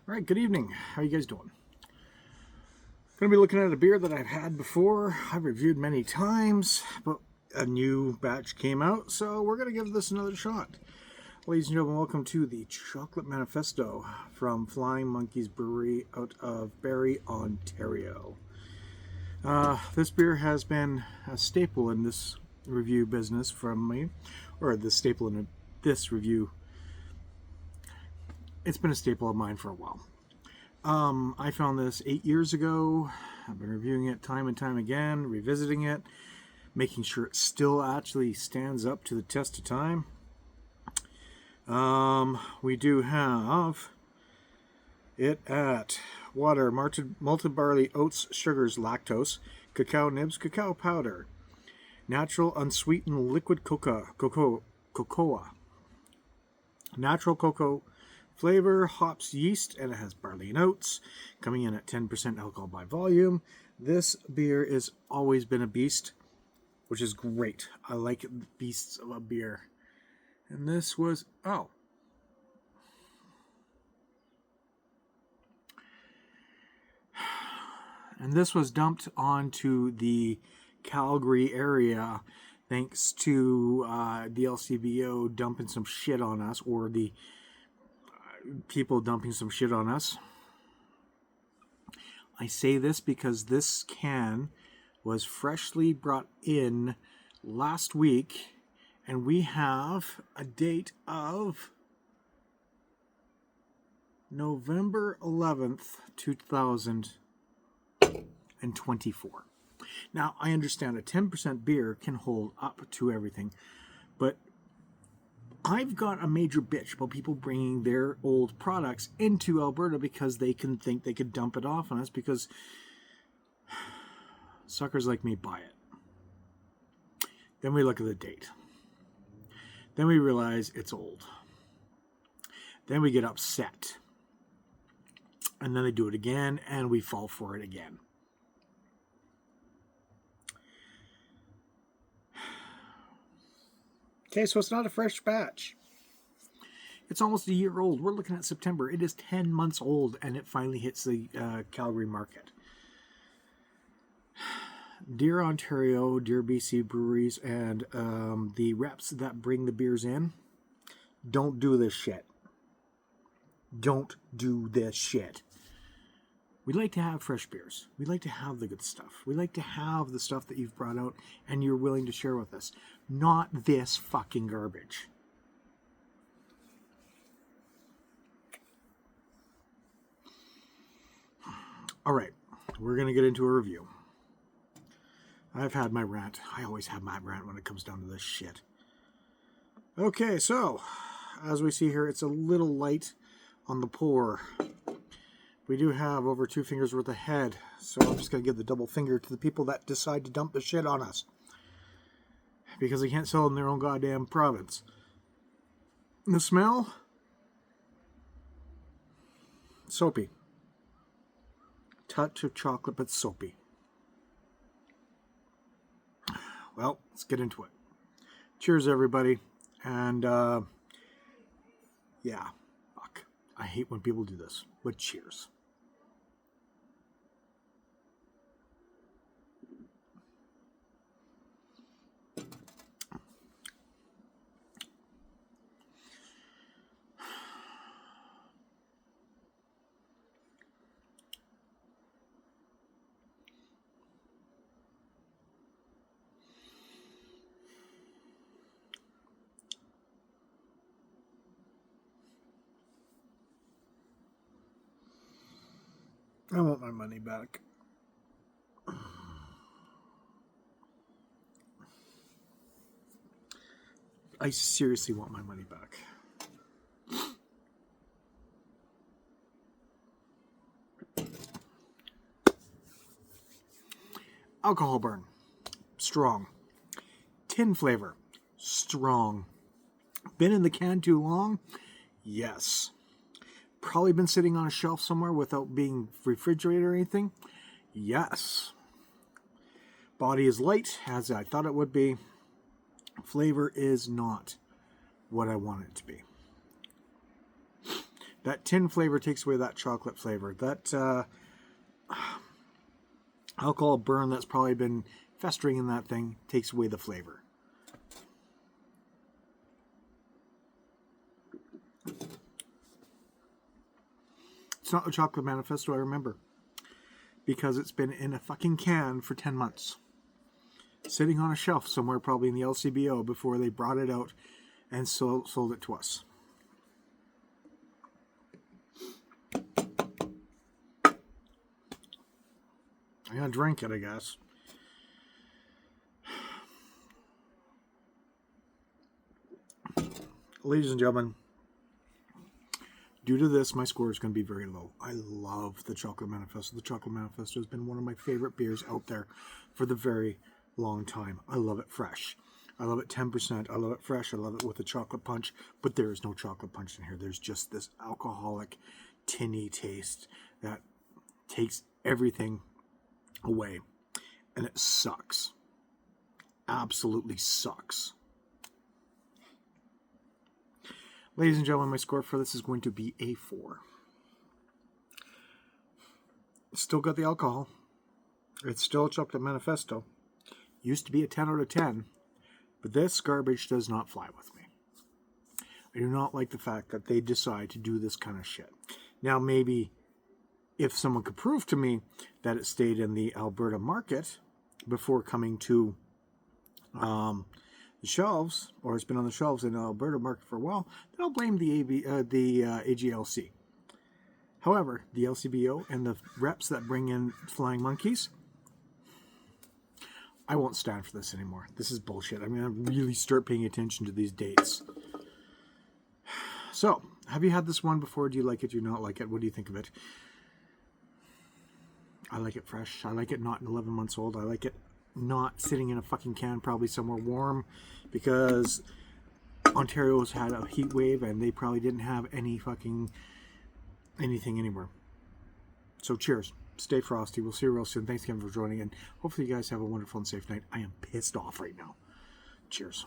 All right, good evening. How are you guys doing? Going to be looking at a beer that I've had before. I've reviewed many times, but a new batch came out, so we're going to give this another shot. Ladies and gentlemen, welcome to the Chocolate Manifesto from Flying Monkeys Brewery out of Barrie, Ontario. This beer has been a staple in this review business from me, or the staple in this review. It's been a staple of mine for a while. I found this 8 years ago. I've been reviewing it time and time again, revisiting it, making sure it still actually stands up to the test of time. We do have it at water, malted barley, oats, sugars, lactose, cacao nibs, cacao powder, natural unsweetened liquid cocoa, natural cocoa flavor, hops, yeast, and it has barley and oats, coming in at 10% alcohol by volume. This beer has always been a beast, which is great. I like beasts of a beer. And this was, and this was dumped onto the Calgary area thanks to the LCBO dumping some shit on us, or the people dumping some shit on us. I say this because this can was freshly brought in last week, and we have a date of November 11th, 2024. Now, I understand a 10% beer can hold up to everything, but I've got a major bitch about people bringing their old products into Alberta because they can think they could dump it off on us because suckers like me buy it. Then we look at the date. Then we realize it's old. Then we get upset. And then they do it again, and we fall for it again. Okay, so it's not a fresh batch. It's almost a year old. We're looking at September. It is 10 months old, and it finally hits the Calgary market. Dear Ontario, dear BC breweries, and the reps that bring the beers in, don't do this shit. Don't do this shit. We like to have fresh beers. We like to have the good stuff. We like to have the stuff that you've brought out and you're willing to share with us. Not this fucking garbage. All right, we're going to get into a review. I've had my rant. I always have my rant when it comes down to this shit. Okay, so as we see here, it's a little light on the pour. We do have over 2 fingers worth of head, so I'm just going to give the double finger to the people that decide to dump the shit on us. Because they can't sell in their own goddamn province. And the smell? Soapy. Touch of chocolate, but soapy. Well, let's get into it. Cheers, everybody. And, yeah, fuck. I hate when people do this, but cheers. I want my money back. I seriously want my money back. Alcohol burn. Strong. Tin flavor. Strong. Been in the can too long? Yes. Probably been sitting on a shelf somewhere without being refrigerated or anything? Yes. Body is light, as I thought it would be. Flavor is not what I want it to be. That tin flavor takes away that chocolate flavor. That alcohol burn that's probably been festering in that thing takes away the flavor. It's not the Chocolate Manifesto I remember, because it's been in a fucking can for 10 months. Sitting on a shelf somewhere, probably in the LCBO, before they brought it out and sold it to us. I'm going to drink it, I guess. Ladies and gentlemen, due to this, my score is going to be very low. I love the Chocolate Manifesto. The Chocolate Manifesto has been one of my favorite beers out there for the very long time. I love it fresh. I love it 10%. I love it fresh. I love it with a chocolate punch. But there is no chocolate punch in here. There's just this alcoholic, tinny taste that takes everything away. And it sucks. Absolutely sucks. Ladies and gentlemen, my score for this is going to be a 4. Still got the alcohol. It's still a Chocolate Manifesto. Used to be a 10 out of 10. But this garbage does not fly with me. I do not like the fact that they decide to do this kind of shit. Now, maybe if someone could prove to me that it stayed in the Alberta market before coming to the shelves, or it's been on the shelves in the Alberta market for a while, then I'll blame the AGLC. However, the LCBO and the reps that bring in flying monkeys, I won't stand for this anymore. This is bullshit. I'm going to really start paying attention to these dates. So, have you had this one before? Do you like it? Do you not like it? What do you think of it? I like it fresh. I like it not 11 months old. I like it not sitting in a fucking can, probably somewhere warm, because Ontario's had a heat wave and they probably didn't have any fucking anything anywhere. So cheers. Stay frosty. We'll see you real soon. Thanks again for joining, and hopefully you guys have a wonderful and safe night. I am pissed off right now. Cheers.